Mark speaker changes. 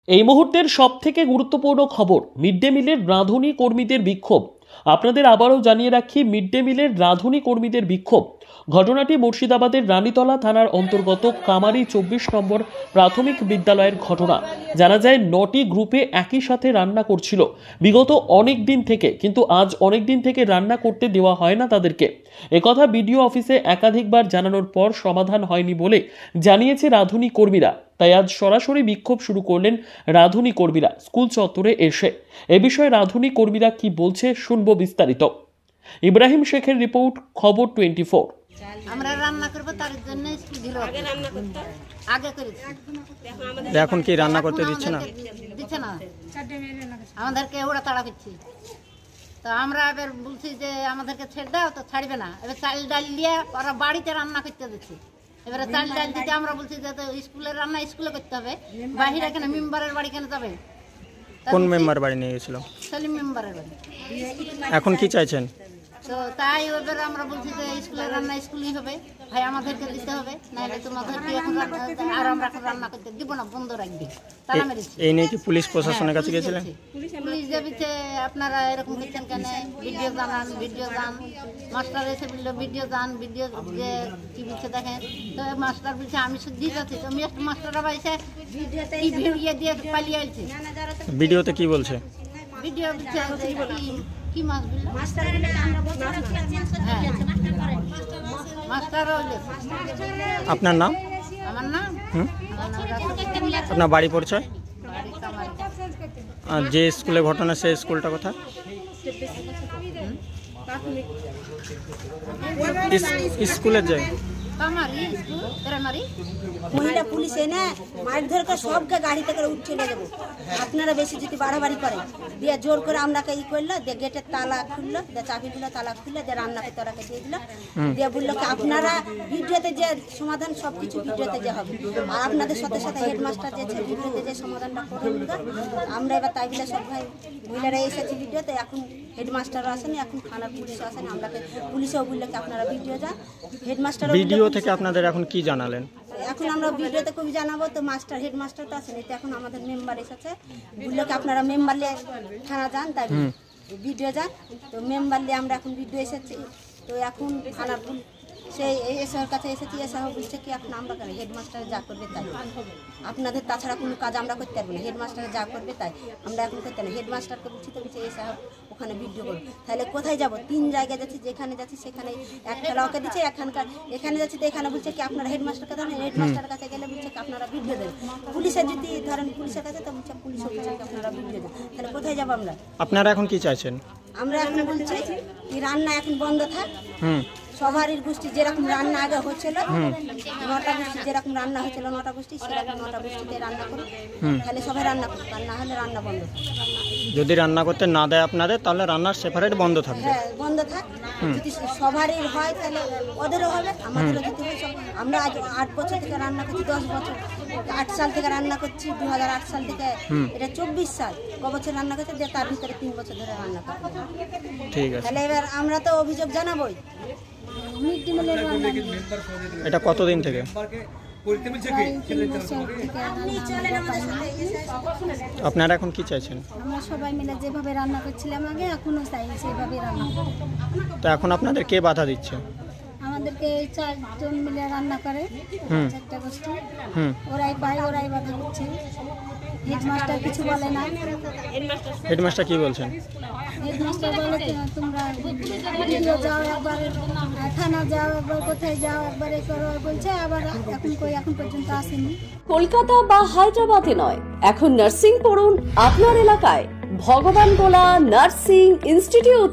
Speaker 1: এই মুহূর্তের সবথেকে গুরুত্বপূর্ণ খবর, মিড ডে মিলের রাঁধুনি কর্মীদের বিক্ষোভ। আপনাদের আবারও জানিয়ে রাখি, মিড ডে মিলের রাঁধুনি কর্মীদের বিক্ষোভ। ঘটনাটি মুর্শিদাবাদের রানীতলা থানার অন্তর্গত কামারি 24 নম্বর প্রাথমিক বিদ্যালয়ের ঘটনা। জানা যায় 9টি গ্রুপে একই সাথে রান্না করছিল বিগত অনেক দিন থেকে, কিন্তু আজ অনেক দিন থেকে রান্না করতে দেওয়া হয় না তাদেরকে। একথা বিডিও অফিসে একাধিকবার জানানোর পর সমাধান হয়নি বলে জানিয়েছে রাঁধুনি কর্মীরা। তাই আজ সরাসরি বিক্ষোভ শুরু করলেন রাঁধুনি কর্মীরা স্কুল চত্বরে এসে। এ বিষয়ে রাঁধুনি কর্মীরা কি বলছে শুনবো বিস্তারিত। ইব্রাহিম শেখের রিপোর্ট, খবর 24।
Speaker 2: আমরা রান্না করব, তার জন্য আগে রান্না করতে আগে করেছি।
Speaker 3: এখন কি রান্না করতে দিচ্ছে না?
Speaker 2: দিচ্ছে না, আমাদেরকে ওরা তাড়া করছে। তো আমরা এবার বলছি যে আমাদেরকে ছেড়ে দাও, তো ছাড়বে না। এবার চাল ডাল দিয়ে ওরা বাড়িতে রান্না করতে দিচ্ছে। এবারে চাল ডাল দিতে আমরা বলছি যে স্কুলের রান্না স্কুলে করতে হবে, বাহিরে কেন মেম্বারের বাড়ি কেন যাবে?
Speaker 3: কোন মেম্বার বাড়ি নিয়ে গেছিল?
Speaker 2: সেলিম মেম্বারের বাড়ি।
Speaker 3: এখন কি চাইছেন?
Speaker 2: তো তাই এবার আমরা বলছি যে স্কুলের রান্না স্কুলই হবে, ভাই আমাদেরকে দিতে হবে, নাহলে তোমাদেরকে এখন আর আমরা রান্না করতে দিব না, বন্ধ রাখবে। তারা মেরেছে।
Speaker 3: এই নিয়ে কি পুলিশ প্রশাসনের কাছে গেছিলেন?
Speaker 2: পুলিশ যাবিছে, আপনারা এরকম করছেন কেন, ভিডিও জানান, ভিডিও যান। মাস্টার এসে বললো ভিডিও যান, ভিডিও যে কি বলছে দেখেন। তো মাস্টার বলছে আমি শুদ্ধ যাচ্ছি, তো মাস্টাররা বাইসে ভিডিও দিয়ে পালিয়ে আসছে।
Speaker 3: ভিডিওতে কি বলছে?
Speaker 2: ভিডিও বলছে কি মাছ বললো মাস্টার,
Speaker 3: আপনার নাম?
Speaker 2: আমার নাম
Speaker 3: আপনার বাড়ি পরিচয়? যে স্কুলে ঘটনা সেই স্কুলটা কোথায়? স্কুলের যায়
Speaker 4: মহিলা পুলিশ এনে মারধর করে সবকে গাড়িতে করে উঠে চলে যাবো। আপনারা বেশি যদি বাড়াবাড়ি করেন দিয়ে জোর করে আমরাকে ই করলো, দিয়ে গেটের তালা খুললো, দিয়ে চাবি দিল, তালা খুললো, দিয়ে রান্না করতে ওরাকে দিয়ে দিল, দিয়ে বললো কি আপনারা ভিডিওতে যে সমাধান সবকিছু ভিডিওতে যে হবে, আর আপনাদের সাথে সাথে হেডমাস্টার যে ভিডিওতে যে সমাধানটা করুন। আমরা এবার তাই বলে সব ভাই মহিলারা এসেছি ভিডিওতে। এখন হেডমাস্টারও আসেনি, এখন থানার পুলিশও আসেনি। আমরাকে পুলিশেও বললো কি আপনারা ভিডিও যান। হেডমাস্টার
Speaker 3: ভিডিও থেকে আপনাদের এখন কি জানালেন?
Speaker 4: এখন আমরা ভিডিওতে খুবই জানাবো, তো মাস্টার হেডমাস্টার তো আসেনি। তো এখন আমাদের মেম্বার এসেছে, বললো কি আপনারা মেম্বার নিয়ে থানা যান, তাই ভিডিও যান। তো মেম্বার নিয়ে আমরা এখন ভিডিও এসেছি। তো এখন থানার সেই এসআর কাছে এসেছি, এসআর বলছে কি এখন আমরা কেন হেডমাস্টার যা করবে তাই, আপনাদের তাছাড়া কোনো কাজ আমরা করতে পারবো না, হেডমাস্টার যা করবে তাই আমরা এখন করতে না। হেডমাস্টারকে বলছি, তো বলছে এসআর ওখানে ভিডিও করবো। তাহলে কোথায় যাব? 3 জায়গায় যাচ্ছি, যেখানে যাচ্ছি সেখানে এক খেলা ওকে দিচ্ছে, এখানে যাচ্ছি তো এখানে বলছে কি আপনারা হেডমাস্টারকে ধরেন, হেডমাস্টারের কাছে গেলে বলছে কি আপনারা ভিডিও দেবেন। পুলিশের যদি ধরেন পুলিশের কাছে, তো বলছে পুলিশও বলছে কি আপনারা ভিডিও দেন। তাহলে কোথায় যাবো আমরা?
Speaker 3: আপনারা এখন কি চাইছেন?
Speaker 4: আমরা এখন বলছি কি রান্না এখন বন্ধ থাক। সবারই গোষ্ঠী যেরকম রান্না আগে হচ্ছিল, 9টা গোষ্ঠী যেরকম রান্না হচ্ছিল 9টা গোষ্ঠী, সেরকম 9টা গোষ্ঠীতে রান্না করুন। তাহলে সবাই রান্না করুন, আর না হলে রান্না বন্ধ থাকবে।
Speaker 3: যদি রান্না করতে না দেয় আপনাদের, তাহলে রান্নার সেপারেট বন্ধ থাকবে।
Speaker 4: হ্যাঁ, বন্ধ থাক। যদি সবারই হয় তাহলে ওদেরও হবে, আমাদেরও যদি হয়। আমরা আজ 8 বছর থেকে রান্না করছি, 10 বছর 8 সাল থেকে রান্না করছি, 2008 সাল থেকে এটা 24 সাল বছর রান্না করছি, তার ভিতরে 3 বছর ধরে রান্না করছি।
Speaker 3: ঠিক আছে,
Speaker 4: তাহলে এবার আমরা তো অভিযোগ জানাবোই।
Speaker 3: এটা কতদিন থেকে? আপনারা এখন কি চাইছেন?
Speaker 5: আমরা সবাই মিলে যেভাবে রান্না করছিলাম আগে, এখনো চাই সেভাবে রান্না।
Speaker 3: তো এখন আপনাদের কে বাধা দিচ্ছে?
Speaker 5: আমাদেরকে 4 জন মিলে রান্না করে, 4টা গোষ্ঠী, ওরাই পায়, ওরাই বাধা দিচ্ছে। হেডমাস্টার কিছু বলে না।
Speaker 3: হেডমাস্টার কি বলছেন?
Speaker 5: হেডমাস্টার বলে তোমরা ভিডিও যাও, একবার থানা যাও, একবার কোথায় যাও, একবার এ করো বলছে। আবার এখন পর্যন্ত আসেনি।
Speaker 6: কলকাতা বা হায়দ্রাবাদে নয়, এখন নার্সিং পড়ুন আপনার এলাকায়। ভগবান গোলা নার্সিং ইনস্টিটিউট।